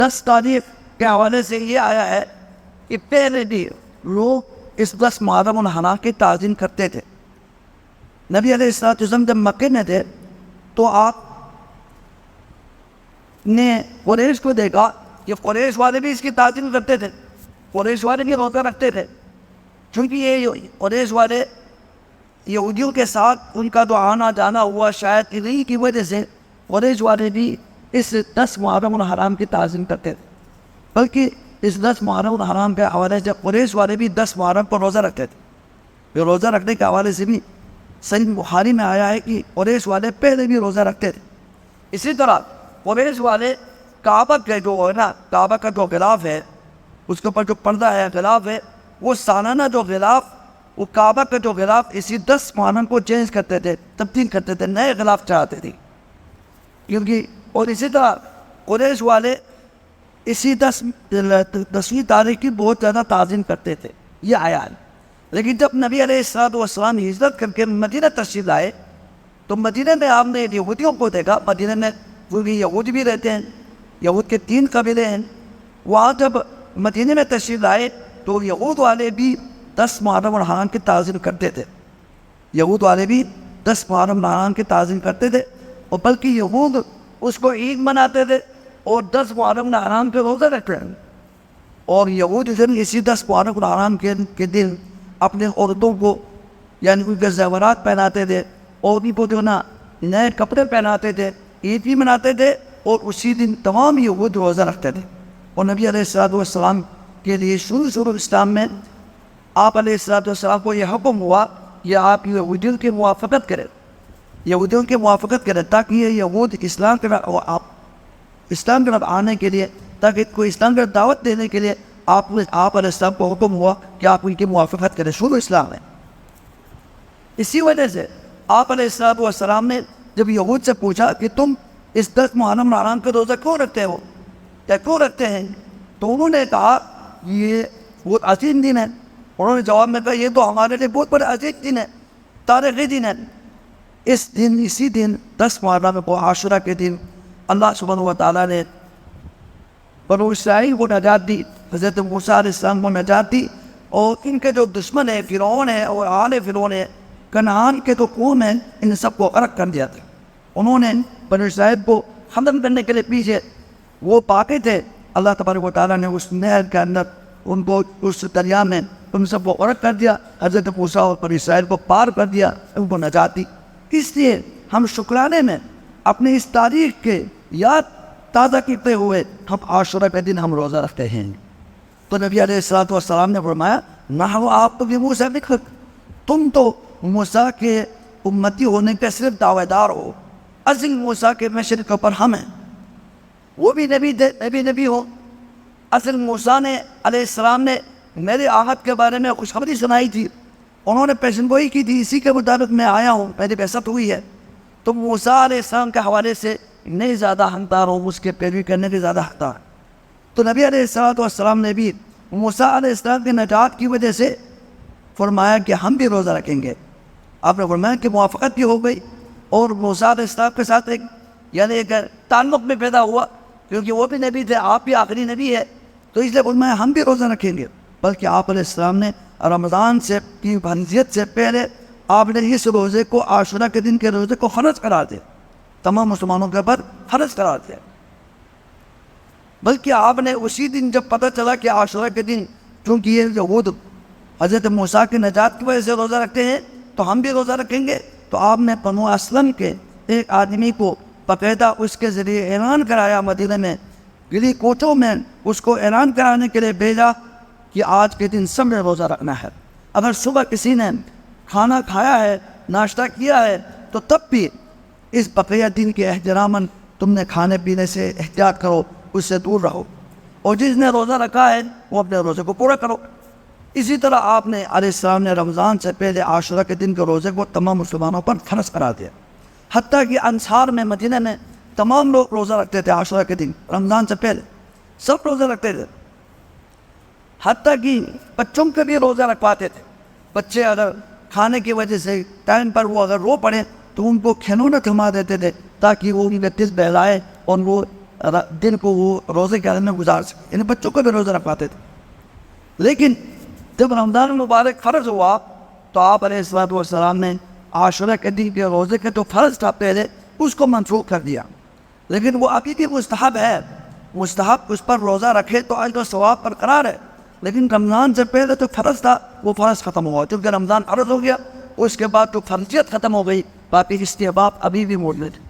10 تاریخ کے حوالے سے یہ آیا ہے کہ پہلے بھی لوگ اس 10 محرم الحرام کی تعظیم کرتے تھے. نبی علیہ السلام جب مکے میں تھے تو آپ نے قریش کو دیکھا کہ قریش والے بھی اس کی تعظیم کرتے تھے, قریش والے بھی روزہ رکھتے تھے, کیونکہ یہ قریش والے یہودیوں کے ساتھ ان کا جو آنا جانا ہوا شاید انہی کی وجہ سے قریش والے بھی اس 10 محرم الحرام کی تعظیم کرتے تھے. بلکہ اس 10 محرم الحرام کے حوالے سے قریش والے بھی 10 محرم پر روزہ رکھتے تھے. یہ روزہ رکھنے کے حوالے سے بھی صحیح بخاری میں آیا ہے کہ قریش والے پہلے بھی روزہ رکھتے تھے. اسی طرح قریش والے کعبہ کے جو ہے نا, کعبہ کا جو غلاف ہے اس کے اوپر جو پردہ ہے, غلاف ہے, وہ سالانہ جو غلاف, وہ کعبہ کا جو غلاف اسی 10 محرم کو چینج کرتے تھے, تبدیل کرتے تھے, نئے غلاف چڑھاتے تھے. کیونکہ اور اسی طرح قریش والے اسی 10ویں تاریخ کی بہت زیادہ تعظیم کرتے تھے. یہ آیا ہے. لیکن جب نبی علیہ السلام ہجرت کر کے مدینہ تشریف لائے تو مدینہ میں آپ نے یہودیوں کو دیکھا. مدینہ میں کیونکہ یہود بھی رہتے ہیں, یہود کے 3 قبیلے ہیں. وہاں جب مدینہ میں تشریف لائے تو یہود والے بھی 10 محرم الحرام کی تعظیم کرتے تھے. یہود والے بھی 10 محرم الحرام کی تعظیم کرتے تھے, اور بلکہ یہود اس کو عید مناتے تھے اور 10 محرم الحرام پہ روزہ رکھتے ہیں. اور یہود اسی 10 محرم الحرام کے دن اپنے عورتوں کو یعنی ان کے زیورات پہناتے تھے, اور ان کو جو نا نئے کپڑے پہناتے تھے, عید بھی مناتے تھے, اور اسی دن تمام یہود روزہ رکھتے تھے. اور نبی علیہ السلام کے لیے شروع اسلام میں آپ علیہ السلام کو یہ حکم ہوا کہ آپ یہودیوں کی موافقت کریں, یہودیوں کی موافقت کریں, تاکہ یہ یہود اسلام کے اسلام کی طرف آنے کے لیے, تاکہ کو اسلام کی دعوت دینے کے لیے آپ علیہ السلام کو حکم ہوا کہ آپ ان کی موافقت کریں. شروع اسلام میں اسی وجہ سے آپ علیہ السلام نے جب یہود سے پوچھا کہ تم اس 10 محرم الحرام کا روزہ کیوں رکھتے ہو, یا کیوں رکھتے ہیں, تو انہوں نے کہا یہ بہت عظیم دن ہے. انہوں نے جواب میں کہا یہ تو ہمارے لیے بہت بڑا عظیم دن ہے, تاریخی دن ہے. اسی دن 10 محرم کو عاشورہ کے دن اللہ سبحانہ و تعالیٰ نے بنو اسرائیل کو نجات دی, حضرت موسیٰ علیہ السلام کو نجات دی, اور ان کے جو دشمن ہیں فرعون ہے اور آل فرعون ہے, کنعان کے تو قوم ہیں, ان سب کو غرق کر دیا تھا. انہوں نے بنو اسرائیل کو ختم کرنے کے لیے پیچھے وہ پاتے تھے, اللہ تبارک و تعالیٰ نے اس نہر کے اندر ان کو اس دریا میں ان سب کو غرق کر دیا. حضرت موسیٰ اور بنو اسرائیل کو پار کر دیا, ان کو نجات دی. اس لیے ہم شکرانے میں اپنے اس تاریخ کے یاد تازہ کرتے ہوئے ہم عاشورہ کے دن ہم روزہ رکھتے ہیں. تو نبی علیہ السلام نے فرمایا نہ آپ تو بھی موسیٰ نکل, تم تو موسیٰ کے امتی ہونے کے صرف دعوے دار ہو, اصل موسیٰ کے مشرق پر ہم ہیں. وہ بھی نبی ہو. اصل موسیٰ نے علیہ السلام نے میرے آہد کے بارے میں خوشخبری سنائی تھی, انہوں نے پیشن گوئی کی تھی, اسی کے مطابق میں آیا ہوں, میری بعثت ہوئی ہے. تو موسیٰ علیہ السلام کے حوالے سے نہیں زیادہ حقدار ہوں, اس کے پیروی کرنے کے زیادہ حقدار. تو نبی علیہ السلام نے بھی موسیٰ علیہ السلام کے نجات کی وجہ سے فرمایا کہ ہم بھی روزہ رکھیں گے. آپ نے فرمایا کہ موافقت بھی ہو گئی, اور موسیٰ علیہ السلام کے ساتھ ایک تعلق میں پیدا ہوا, کیونکہ وہ بھی نبی تھے, آپ بھی آخری نبی ہے, تو اس لیے فرمایا ہم بھی روزہ رکھیں گے. بلکہ آپ علیہ السلام نے رمضان سے کی فرضیت سے پہلے آپ نے اس روزے کو عاشورہ کے دن کے روزے کو فرض قرار دیا, تمام مسلمانوں کے اوپر فرض قرار دیا. بلکہ آپ نے اسی دن جب پتہ چلا کہ عاشورہ کے دن چونکہ یہ یہود حضرت موسیٰ کی نجات کی وجہ سے روزہ رکھتے ہیں تو ہم بھی روزہ رکھیں گے, تو آپ نے بنو اسلم کے ایک آدمی کو باقاعدہ اس کے ذریعے اعلان کرایا, مدینہ میں گلی کوچوں میں اس کو اعلان کرانے کے لیے بھیجا کہ آج کے دن سب نے روزہ رکھنا ہے. اگر صبح کسی نے کھانا کھایا ہے, ناشتہ کیا ہے, تو تب بھی اس بقیہ دن کے احتراماً تم نے کھانے پینے سے احتیاط کرو, اس سے دور رہو, اور جس نے روزہ رکھا ہے وہ اپنے روزے کو پورا کرو. اسی طرح آپ نے علیہ السلام نے رمضان سے پہلے عاشورہ کے دن کے روزے کو تمام مسلمانوں پر فرض کرا دیا. حتیٰ کہ انصار میں مدینہ میں تمام لوگ روزہ رکھتے تھے عاشورہ کے دن, رمضان سے پہلے سب روزہ رکھتے تھے. حتیٰ کہ بچوں کے بھی روزہ رکھواتے تھے. بچے اگر کھانے کی وجہ سے ٹائم پر وہ اگر رو پڑے تو ان کو کھلونا تھما دیتے تھے تاکہ وہ ان کے دل بہلائے اور وہ دن کو وہ روزے کے اندر گزار سکے، یعنی بچوں کو بھی روزہ رکھواتے تھے۔ لیکن جب رمضان مبارک فرض ہوا تو آپ علیہ الصلوۃ والسلام نے عاشورہ کے دن کے روزے کے جو فرض تھا پہلے اس کو منسوخ کر دیا، لیکن وہ ابھی بھی مستحب ہے، مستحب اس پر روزہ رکھے تو اجر و ثواب برقرار ہے، لیکن رمضان سے پہلے تو فرض تھا وہ فرض ختم ہوا، کیونکہ رمضان فرض ہو گیا، اس کے بعد تو فرضیت ختم ہو گئی، باقی استحباب ابھی بھی موجود ہے۔